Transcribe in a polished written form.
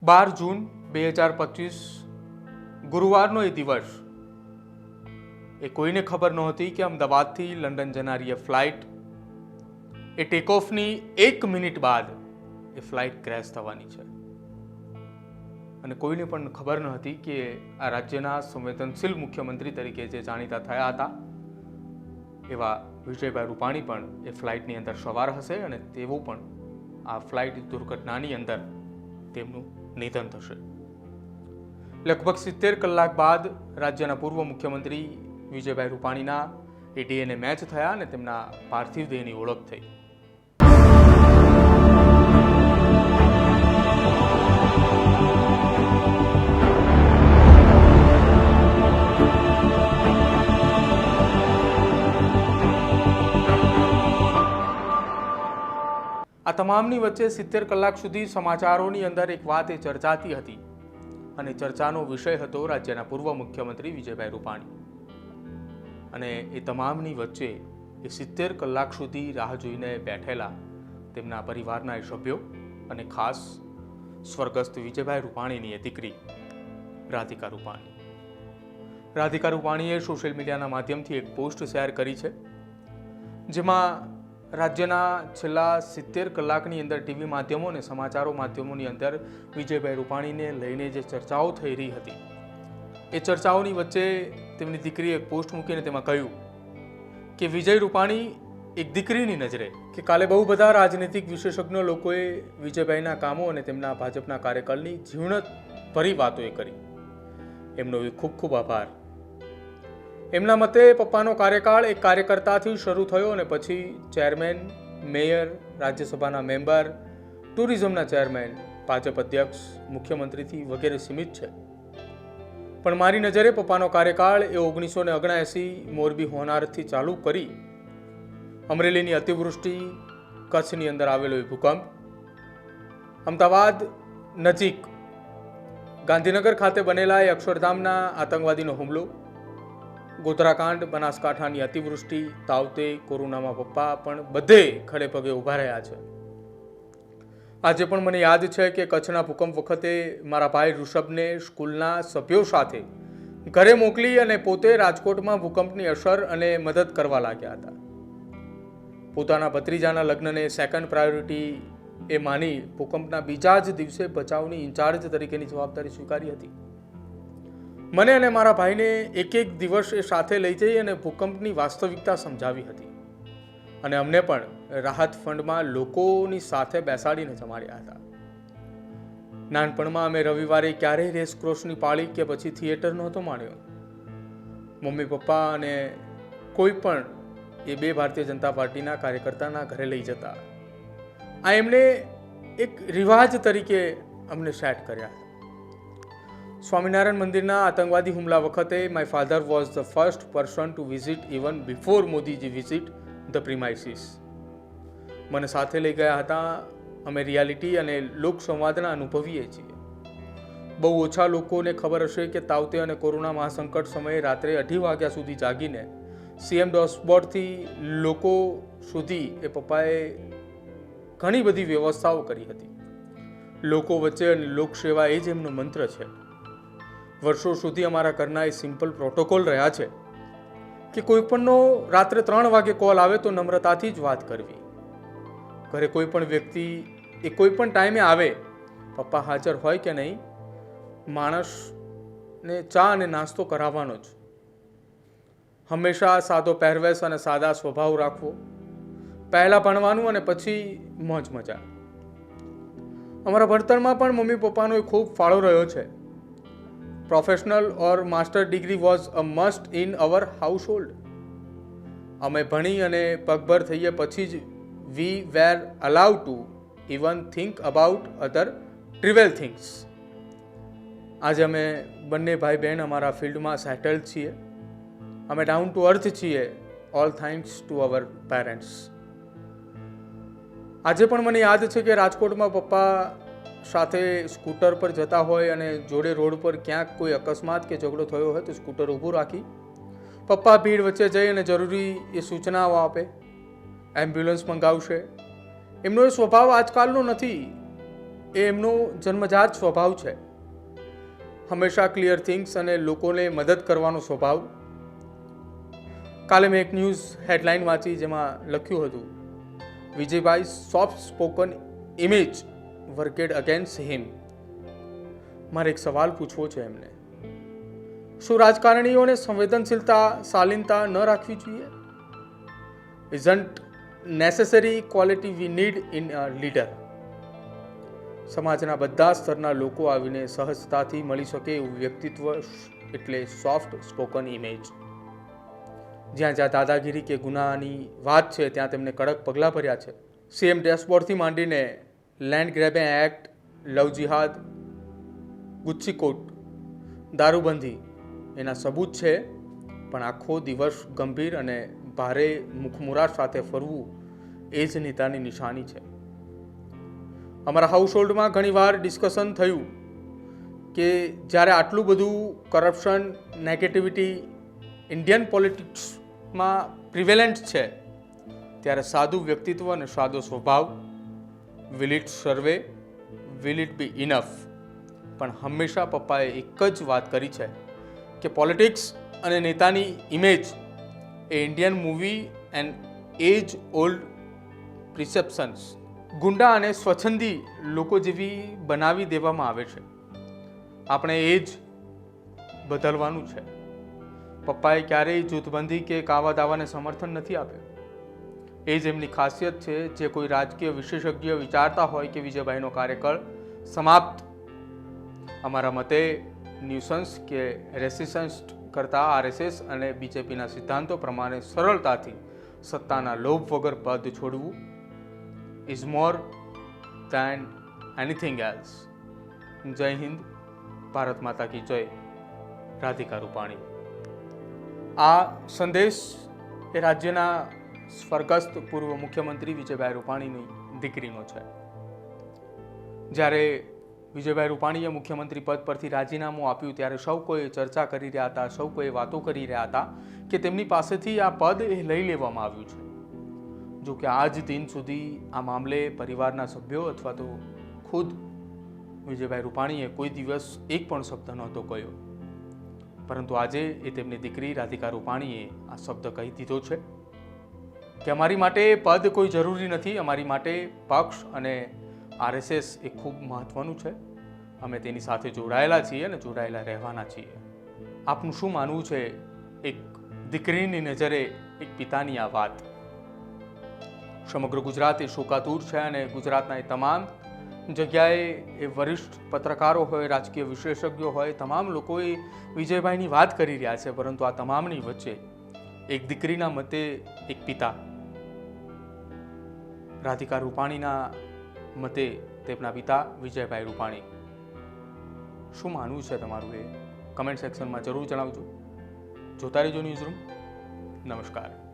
12 જૂન 2025 ગુરુવારનો એ દિવસ એ કોઈને ખબર નહોતી કે અમદાવાદથી લંડન જનારી એ ફ્લાઇટ એ ટેક ઓફની 1 મિનિટ બાદ એ ફ્લાઇટ ક્રેશ થવાની છે અને કોઈને પણ ખબર ન હતી કે આ રાજ્યના સંવેદનશીલ મુખ્યમંત્રી તરીકે જે જાણીતા થયા હતા એવા વિજયભાઈ રૂપાણી પણ એ ફ્લાઇટની અંદર સવાર હશે અને તેઓ પણ આ ફ્લાઇટ દુર્ઘટનાની અંદર તેમનું નિધન થશે. લગભગ 70 કલાક બાદ રાજ્યના પૂર્વ મુખ્યમંત્રી વિજયભાઈ રૂપાણીના એ ડીએનએ મેચ થયા અને તેમના પાર્થિવ દેહની ઓળખ થઈ. આ તમામની વચ્ચે 70 કલાક સુધી સમાચારોની અંદર એક વાત એ ચર્ચાતી હતી અને ચર્ચાનો વિષય હતો રાજ્યના પૂર્વ મુખ્યમંત્રી વિજયભાઈ રૂપાણી. અને એ તમામની વચ્ચે એ 70 કલાક સુધી રાહ જોઈને બેઠેલા તેમના પરિવારના એ સભ્યો અને ખાસ સ્વર્ગસ્થ વિજયભાઈ રૂપાણીની એ દીકરી રાધિકા રૂપાણી. રાધિકા રૂપાણીએ સોશિયલ મીડિયાના માધ્યમથી એક પોસ્ટ શેર કરી છે, જેમાં રાજ્યના છેલ્લા 70 કલાકની અંદર ટીવી માધ્યમો અને સમાચારો માધ્યમોની અંદર વિજયભાઈ રૂપાણીને લઈને જે ચર્ચાઓ થઈ રહી હતી એ ચર્ચાઓની વચ્ચે તેમની દીકરીએ એક પોસ્ટ મૂકીને તેમાં કહ્યું કે વિજય રૂપાણી એક દીકરીની નજરે, કે કાલે બહુ બધા રાજનીતિક વિશેષજ્ઞો લોકોએ વિજયભાઈના કામો અને તેમના ભાજપના કાર્યકાળની જીવનભરી વાતોએ કરી. એમનો ખૂબ ખૂબ આભાર. એમના મતે પપ્પાનો કાર્યકાળ એક કાર્યકર્તાથી શરૂ થયો અને પછી ચેરમેન, મેયર, રાજ્યસભાના મેમ્બર, ટુરિઝમના ચેરમેન, ભાજપ અધ્યક્ષ, મુખ્યમંત્રીથી વગેરે સીમિત છે. પણ મારી નજરે પપ્પાનો કાર્યકાળ એ 1979 મોરબી હોનારતથી ચાલુ કરી અમરેલીની અતિવૃષ્ટિ, કચ્છની અંદર આવેલો એ ભૂકંપ, અમદાવાદ નજીક ગાંધીનગર ખાતે બનેલા એ અક્ષરધામના આતંકવાદીનો હુમલો, ગોધરાકાંડ, બનાસકાંઠાની અતિવૃષ્ટિ, તાવતે, કોરોનામાં પપ્પા પણ બધે ખડે પગે ઊભા રહ્યા છે. આજે પણ મને યાદ છે કે કચ્છના ભૂકંપ વખતે મારા ભાઈ ઋષભને સ્કૂલના સભ્યો સાથે ઘરે મોકલી અને પોતે રાજકોટમાં ભૂકંપની અસર અને મદદ કરવા લાગ્યા હતા. પોતાના ભત્રીજાના લગ્નને સેકન્ડ પ્રાયોરિટી એ માની ભૂકંપના બીજા જ દિવસે બચાવની ઇન્ચાર્જ તરીકેની જવાબદારી સ્વીકારી હતી. મને અને મારા ભાઈને એક દિવસ એ સાથે લઈ જઈ અને ભૂકંપની વાસ્તવિકતા સમજાવી હતી અને અમને પણ રાહત ફંડમાં લોકોની સાથે બેસાડીને જમાડ્યા હતા. નાનપણમાં અમે રવિવારે ક્યારેય રેસક્રોસની પાળી કે પછી થિયેટર નહોતો માણ્યો. મમ્મી પપ્પા અને કોઈ પણ એ બે ભારતીય જનતા પાર્ટીના કાર્યકર્તાના ઘરે લઈ જતા. આ એમણે એક રિવાજ તરીકે અમને સેટ કર્યા. સ્વામિનારાયણ મંદિરના આતંકવાદી હુમલા વખતે my father was the first person to visit even before Modiji visit the premises. મને સાથે લઈ ગયા હતા. અમે રિયાલિટી અને લોકસંવાદના અનુભવીએ છીએ. બહુ ઓછા લોકોને ખબર હશે કે તાવતે અને કોરોના મહાસંકટ સમયે રાત્રે 2:30 વાગ્યા સુધી જાગીને સીએમ ડેશબોર્ડથી લોકો સુધી એ પપ્પાએ ઘણી બધી વ્યવસ્થાઓ કરી હતી. લોકો વચ્ચે લોકસેવા એ જ એમનો મંત્ર છે. વર્ષો સુધી અમારા ઘરના એ સિમ્પલ પ્રોટોકોલ રહ્યા છે કે કોઈ પણનો રાત્રે 3 વાગે કોલ આવે તો નમ્રતાથી જ વાત કરવી. ઘરે કોઈ પણ વ્યક્તિ એ કોઈ પણ ટાઈમે આવે, પપ્પા હાજર હોય કે નહીં, માણસને ચા અને નાસ્તો કરાવવાનો જ. હંમેશા સાદો પહેરવેશ અને સાદા સ્વભાવ રાખવો. પહેલાં ભણવાનું અને પછી મોજ મજા. અમારા ભણતરમાં પણ મમ્મી પપ્પાનો ખૂબ ફાળો રહ્યો છે. Professional or master degree was a must in our household. અમે ભણી અને પગભર થઈએ પછી જ we were allowed to even think about other trivial things. આજે અમે બંને ભાઈ બહેન અમારા ફિલ્ડમાં સેટલ્ડ છીએ. અમે ડાઉન ટુ અર્થ છીએ, all thanks to our parents. આજે પણ મને યાદ છે કે રાજકોટમાં પપ્પા સાથે સ્કૂટર પર જતા હોય અને જોડે રોડ પર ક્યાંક કોઈ અકસ્માત કે ઝઘડો થયો હોય તો સ્કૂટર ઊભું રાખી પપ્પા ભીડ વચ્ચે જઈ અને જરૂરી એ સૂચનાઓ આપે, એમ્બ્યુલન્સ મંગાવશે. એમનો એ સ્વભાવ આજકાલનો નથી. એ એમનો જન્મજાત સ્વભાવ છે. હંમેશા ક્લિયર થિંગ્સ અને લોકોને મદદ કરવાનો સ્વભાવ. કાલે મેં એક ન્યૂઝ હેડલાઇન વાંચી જેમાં લખ્યું હતું, Vijaybhai soft spoken image worked against him. મારે એક સવાલ પૂછવો છે એમને, શું રાજકારણીઓને સંવેદનશીલતા, શાલીનતા ન રાખવી જોઈએ? Isn't necessary quality we need in a leader. સમાજના બધા સ્તરના લોકો આવીને સહજતાથી મળી શકે એવું વ્યક્તિત્વ એટલે સોફ્ટ સ્પોકન ઇમેજ. જ્યાં જ્યાં દાદાગીરી કે ગુનાની વાત છે ત્યાં તેમને કડક પગલાં ભર્યા છે. સીએમ ડેશબોર્ડથી માંડીને લેન્ડ ગ્રેબિંગ એક્ટ, લવ જિહાદ, ગુચ્છીકોટ, દારૂબંધી એના સબૂત છે. પણ આખો દિવસ ગંભીર અને ભારે મુખમુરાદ સાથે ફરવું એ જ નેતાની નિશાની છે. અમારા હાઉસહોલ્ડમાં ઘણીવાર ડિસ્કશન થયું કે જ્યારે આટલું બધું કરપ્શન, નેગેટિવિટી ઇન્ડિયન પોલિટિક્સમાં પ્રિવેલન્ટ છે ત્યારે સાદું વ્યક્તિત્વ અને સાદો સ્વભાવ, will it survey, will it be enough? પણ હંમેશા પપ્પાએ એક જ વાત કરી છે કે પોલિટિક્સ અને નેતાની ઇમેજ એ Indian movie and age old perceptions ગુંડા અને સ્વચ્છંદી લોકો જેવી બનાવી દેવામાં આવે છે. આપણે એ જ બદલવાનું છે. પપ્પાએ ક્યારેય જૂથબંધી કે કાવા દાવાને સમર્થન નથી આપ્યું. એ જ એમની ખાસિયત છે. જે કોઈ રાજકીય વિશેષજ્ઞ વિચારતા હોય કે વિજયભાઈનો કાર્યકાળ સમાપ્ત, અમારા મતે ન્યુસન્સ કે રેસિસ્ટન્સ કરતાં આરએસએસ અને બીજેપીના સિદ્ધાંતો પ્રમાણે સરળતાથી સત્તાના લોભ વગર પદ છોડવું is more than anything else. જય હિન્દ, ભારત માતા કી જય. રાધિકા રૂપાણી. આ સંદેશ એ રાજ્યના સ્વર્ગસ્થ પૂર્વ મુખ્યમંત્રી વિજયભાઈ રૂપાણીની દીકરીનો છે. જ્યારે વિજયભાઈ રૂપાણીએ મુખ્યમંત્રી પદ પરથી રાજીનામું આપ્યું ત્યારે સૌ કોઈ ચર્ચા કરી રહ્યા હતા, સૌ કોઈ વાતો કરી રહ્યા હતા કે તેમની પાસેથી આ પદ એ લઈ લેવામાં આવ્યું છે. જો કે આજ દિન સુધી આ મામલે પરિવારના સભ્યો અથવા તો ખુદ વિજયભાઈ રૂપાણીએ કોઈ દિવસ એક પણ શબ્દ નહોતો કહ્યો. પરંતુ આજે એ તેમની દીકરી રાધિકા રૂપાણીએ આ શબ્દ કહી દીધો છે કે અમારી માટે પદ કોઈ જરૂરી નથી, અમારી માટે પક્ષ અને આરએસએસ એ ખૂબ મહત્વનું છે. અમે તેની સાથે જોડાયેલા છીએ અને જોડાયેલા રહેવાના છીએ. આપનું શું માનવું છે એક દીકરીની નજરે એક પિતાની આ વાત? સમગ્ર ગુજરાત એ શોકાતુર છે અને ગુજરાતના એ તમામ જગ્યાએ એ વરિષ્ઠ પત્રકારો હોય, રાજકીય વિશેષજ્ઞો હોય, તમામ લોકોએ વિજયભાઈની વાત કરી રહ્યા છે. પરંતુ આ તમામની વચ્ચે એક દીકરીના મતે એક પિતા, રાધિકા રૂપાણીના મતે તેમના પિતા વિજયભાઈ રૂપાણી. શું માનવું છે તમારું એ કમેન્ટ સેક્શનમાં જરૂર જણાવજો. જોતા રહેજો ન્યૂઝરૂમ. નમસ્કાર.